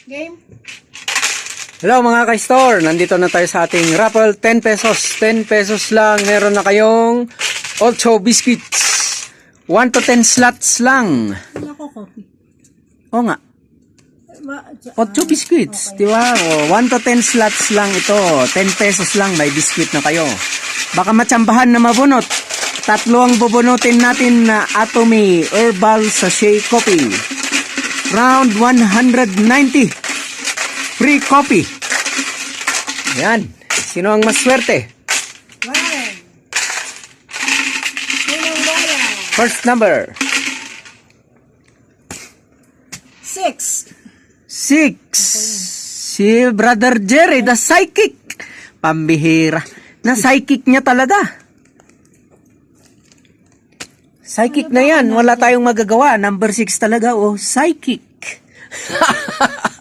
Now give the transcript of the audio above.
Game. Hello mga ka-store, nandito na tayo sa ating raffle, 10 pesos. 10 pesos lang, meron na kayong 8 biscuits. 1 to 10 slots lang. Wala ko coffee. O nga, 8 biscuits, di ba? O, 1 to 10 slots lang ito. 10 pesos lang, may biscuit na kayo. Baka matsambahan na mabunot. Tatlo ang bubunutin natin na Atomy Herbal Sachet Coffee. Round 190. Free coffee. Yan. Sino ang maswerte? One. Sinong bola? First number. 6. 6. Si Brother Jerry, the psychic. Pambihira. Na psychic niya talaga. Psychic na yan. Wala tayong magagawa. Number 6 talaga. Oh, psychic.